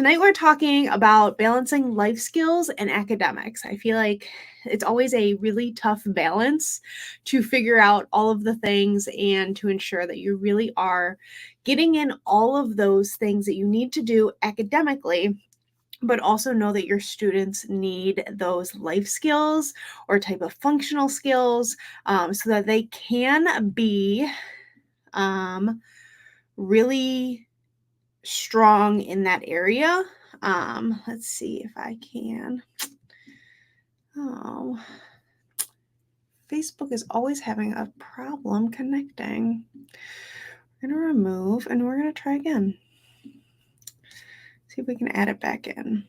Tonight we're talking about balancing life skills and academics. I feel like it's always a really tough balance to figure out all of the things and to ensure that you really are getting in all of those things that you need to do academically, but also know that your students need those life skills or type of functional skills so that they can be really strong in that area. Let's see if I can. Oh, Facebook is always having a problem connecting. We're going to remove and we're going to try again. See if we can add it back in.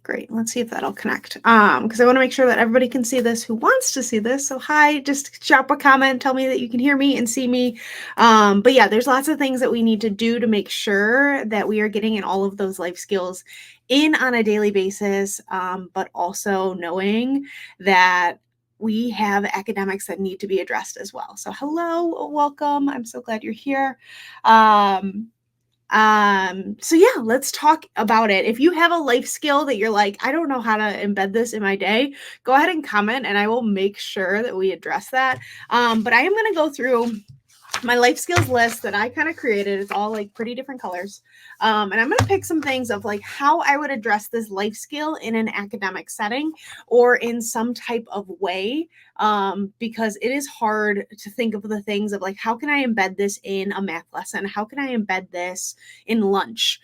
Great. Let's see if that'll connect. Because I want to make sure that everybody can see this who wants to see this. So hi, just drop a comment, tell me that you can hear me and see me. But yeah, there's lots of things that we need to do to make sure that we are getting in all of those life skills in on a daily basis, but also knowing that we have academics that need to be addressed as well. So hello, welcome. I'm so glad you're here. So yeah, let's talk about it. If you have a life skill that you're like, I don't know how to embed this in my day, go ahead and comment and I will make sure that we address that. But I am going to go through my life skills list that I kind of created. It's all like pretty different colors. And I'm going to pick some things of like how I would address this life skill in an academic setting or in some type of way. Because it is hard to think of the things of like, how can I embed this in a math lesson? How can I embed this in lunch?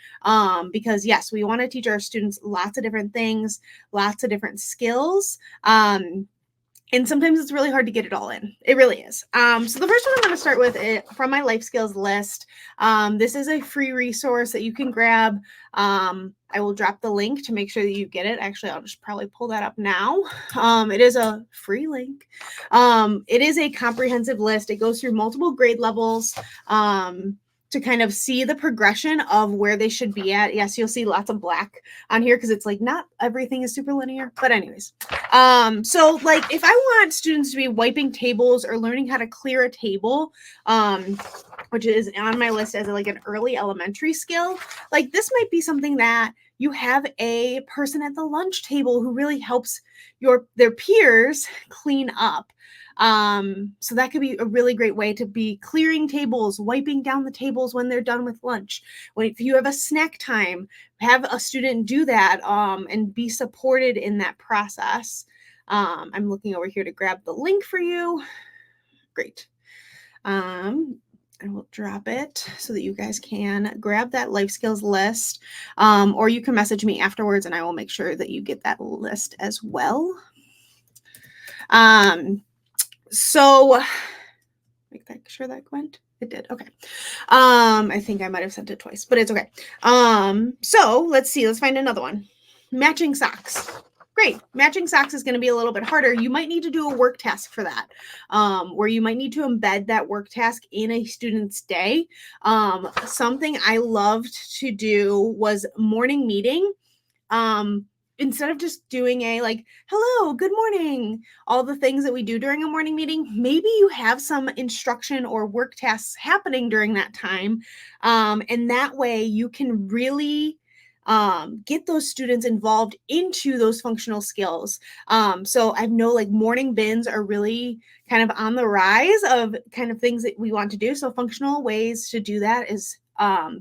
Because yes, we want to teach our students lots of different things, lots of different skills. And sometimes it's really hard to get it all in. It really is. So the first one I'm going to start with from my life skills list. This is a free resource that you can grab. I will drop the link to make sure that you get it. Actually, I'll just probably pull that up now. It is a free link. It is a comprehensive list. It goes through multiple grade levels. To kind of see the progression of where they should be at. Yes, you'll see lots of black on here because it's like not everything is super linear, but anyways. So like if I want students to be wiping tables or learning how to clear a table, which is on my list as like an early elementary skill, like this might be something that you have a person at the lunch table who really helps their peers clean up. So that could be a really great way to be clearing tables, wiping down the tables when they're done with lunch. If you have a snack time, have a student do that and be supported in that process. I'm looking over here to grab the link for you. Great. I will drop it so that you guys can grab that life skills list, or you can message me afterwards and I will make sure that you get that list as well. So make sure that went. It did. Okay. I think I might have sent it twice, but it's okay. So let's see. Let's find another one. Matching socks. Great. Matching socks is going to be a little bit harder. You might need to do a work task for that, where you might need to embed that work task in a student's day. Something I loved to do was morning meeting. Instead of just doing a like, hello, good morning, all the things that we do during a morning meeting, maybe you have some instruction or work tasks happening during that time. And that way you can really get those students involved into those functional skills. So I know like morning bins are really kind of on the rise of kind of things that we want to do. So functional ways to do that is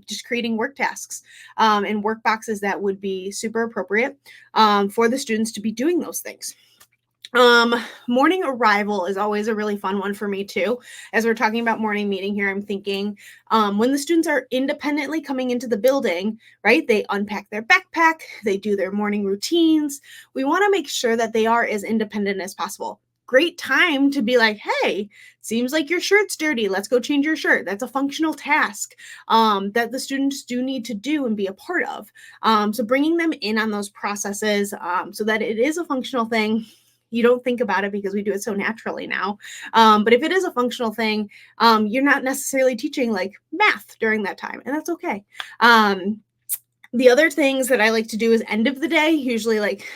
just creating work tasks and work boxes that would be super appropriate for the students to be doing those things. Morning arrival is always a really fun one for me too. As we're talking about morning meeting here, I'm thinking when the students are independently coming into the building, right? They unpack their backpack, they do their morning routines. We want to make sure that they are as independent as possible. Great time to be like, hey, seems like your shirt's dirty. Let's go change your shirt. That's a functional task that the students do need to do and be a part of. So bringing them in on those processes so that it is a functional thing. You don't think about it because we do it so naturally now. But if it is a functional thing, you're not necessarily teaching like math during that time, and that's okay. The other things that I like to do is end of the day, usually like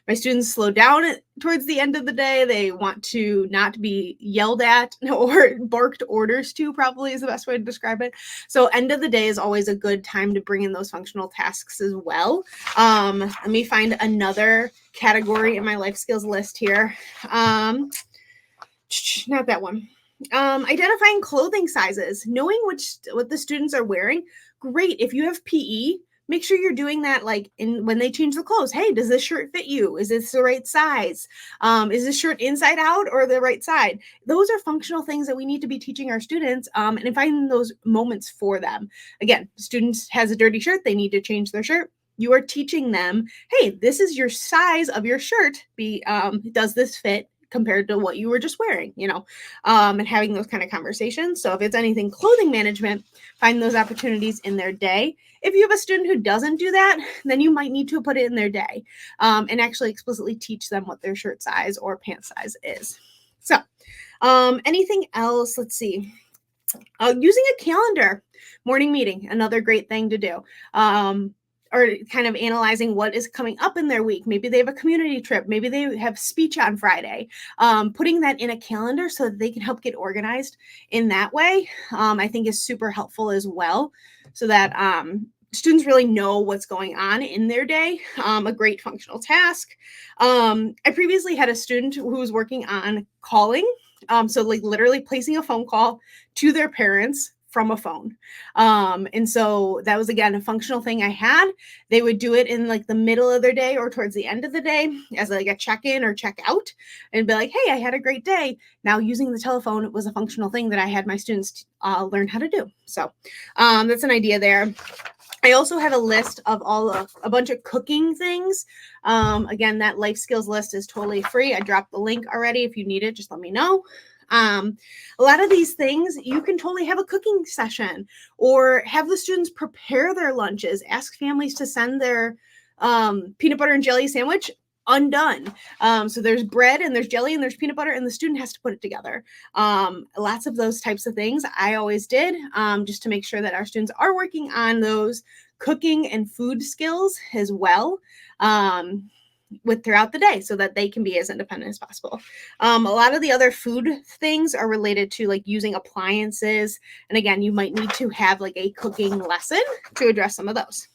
My students slow down towards the end of the day. They want to not be yelled at or barked orders to, probably is the best way to describe it. So end of the day is always a good time to bring in those functional tasks as well. Let me find another category in my life skills list here. Not that one. Identifying clothing sizes, knowing what the students are wearing. Great. If you have PE, make sure you're doing that like when they change the clothes. Hey, does this shirt fit you? Is this the right size? Is this shirt inside out or the right side? Those are functional things that we need to be teaching our students and finding those moments for them. Again, students has a dirty shirt, they need to change their shirt. You are teaching them, hey, this is your size of your shirt. Does this fit compared to what you were just wearing, and having those kind of conversations. So if it's anything clothing management, find those opportunities in their day. If you have a student who doesn't do that, then you might need to put it in their day and actually explicitly teach them what their shirt size or pant size is. So anything else? Let's see. Using a calendar, morning meeting, another great thing to do. Or kind of analyzing what is coming up in their week. Maybe they have a community trip. Maybe they have speech on Friday. Putting that in a calendar so that they can help get organized in that way, I think is super helpful as well, so that students really know what's going on in their day. A great functional task. I previously had a student who was working on calling. So like literally placing a phone call to their parents from a phone. And so that was, again, a functional thing I had. They would do it in like the middle of their day or towards the end of the day as like a check-in or check-out, and be like, hey, I had a great day. Now using the telephone was a functional thing that I had my students learn how to do. So that's an idea there. I also have a list of a bunch of cooking things. Again, that life skills list is totally free. I dropped the link already. If you need it, just let me know. A lot of these things, you can totally have a cooking session or have the students prepare their lunches, ask families to send their peanut butter and jelly sandwich undone. So there's bread and there's jelly and there's peanut butter and the student has to put it together. Lots of those types of things I always did just to make sure that our students are working on those cooking and food skills as well. Throughout the day so that they can be as independent as possible. A lot of the other food things are related to like using appliances. And again, you might need to have like a cooking lesson to address some of those.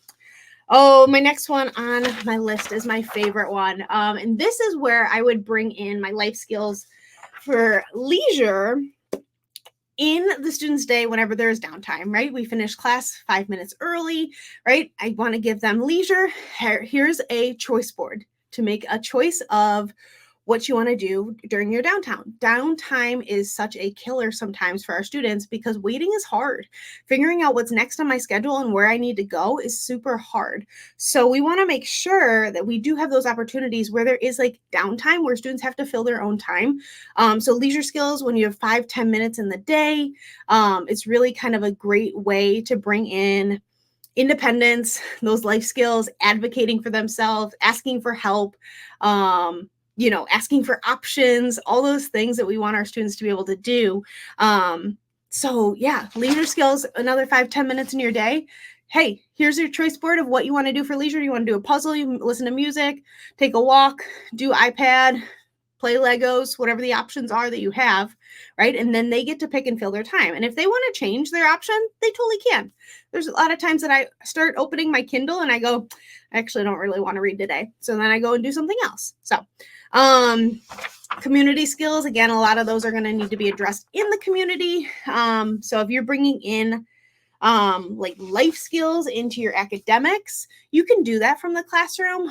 Oh, my next one on my list is my favorite one. And this is where I would bring in my life skills for leisure in the student's day whenever there is downtime, right? We finish class 5 minutes early, right? I want to give them leisure. Here's a choice board to make a choice of what you want to do during your downtime. Downtime is such a killer sometimes for our students because waiting is hard. Figuring out what's next on my schedule and where I need to go is super hard. So we want to make sure that we do have those opportunities where there is like downtime where students have to fill their own time. So leisure skills, when you have 5-10 minutes in the day, it's really kind of a great way to bring in independence, those life skills, advocating for themselves, asking for help, asking for options, all those things that we want our students to be able to do. So yeah, leisure skills, another 5-10 minutes in your day. Hey, here's your choice board of what you want to do for leisure. You want to do a puzzle, you listen to music, take a walk, do iPad, play Legos, whatever the options are that you have, right? And then they get to pick and fill their time. And if they want to change their option, they totally can. There's a lot of times that I start opening my Kindle and I go, I actually don't really want to read today. So then I go and do something else. So community skills, again, a lot of those are going to need to be addressed in the community. So if you're bringing in like life skills into your academics, you can do that from the classroom,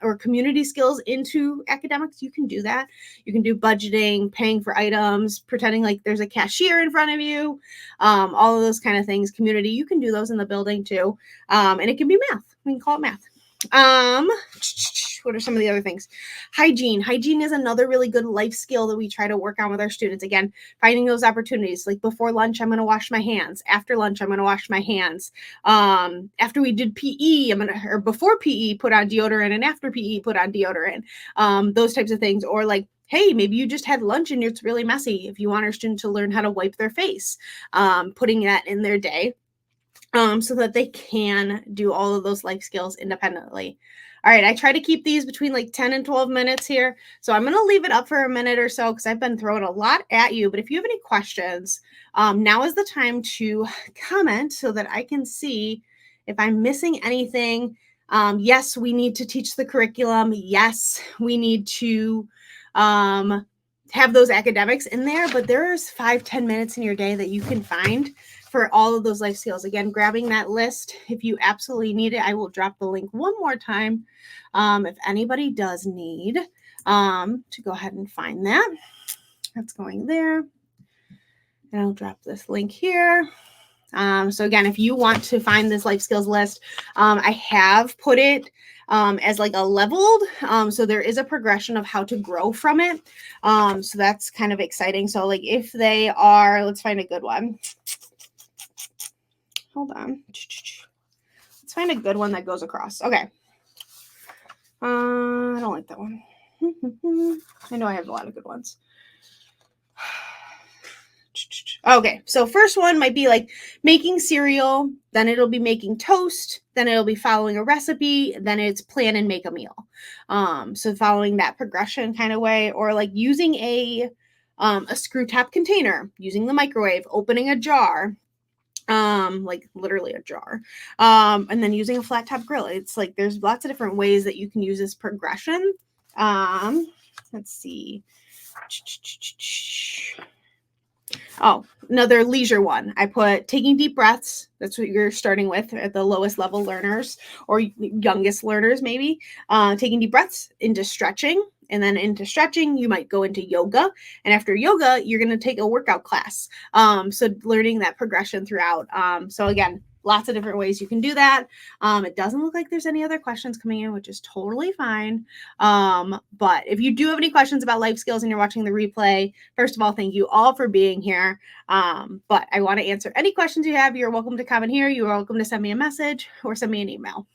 or community skills into academics. You can do that. You can do budgeting, paying for items, pretending like there's a cashier in front of you, all of those kind of things. Community, you can do those in the building too. And it can be math. We can call it math. What are some of the other things? Hygiene. Hygiene is another really good life skill that we try to work on with our students. Again, finding those opportunities, like before lunch, I'm going to wash my hands. After lunch, I'm going to wash my hands. After we did PE, or before PE, put on deodorant, and after PE, put on deodorant. Those types of things. Or like, hey, maybe you just had lunch and it's really messy. If you want our student to learn how to wipe their face, putting that in their day. so that they can do all of those life skills independently. All right, I try to keep these between like 10 and 12 minutes here. So I'm going to leave it up for a minute or so because I've been throwing a lot at you. But if you have any questions, now is the time to comment so that I can see if I'm missing anything. Yes, we need to teach the curriculum. Yes, we need to have those academics in there, but there's 5-10 minutes in your day that you can find for all of those life skills. Again, grabbing that list if you absolutely need it. I will drop the link one more time if anybody does need to go ahead and find that. That's going there. And I'll drop this link here. So again, if you want to find this life skills list, I have put it as like a leveled. So there is a progression of how to grow from it. So that's kind of exciting. So like if they are, let's find a good one. Hold on. Let's find a good one that goes across. Okay. I don't like that one. I know I have a lot of good ones. Okay, so first one might be like making cereal, then it'll be making toast, then it'll be following a recipe, then it's plan and make a meal. So following that progression kind of way, or like using a screw top container, using the microwave, opening a jar, like literally a jar, and then using a flat top grill. It's like there's lots of different ways that you can use this progression. Let's see. Oh, another leisure one. I put taking deep breaths. That's what you're starting with at the lowest level learners or youngest learners, maybe. Taking deep breaths into stretching. And then into stretching, you might go into yoga. And after yoga, you're going to take a workout class. So learning that progression throughout. So again, lots of different ways you can do that. It doesn't look like there's any other questions coming in, which is totally fine. But if you do have any questions about life skills and you're watching the replay, first of all, thank you all for being here. But I want to answer any questions you have. You're welcome to comment here. You're welcome to send me a message or send me an email.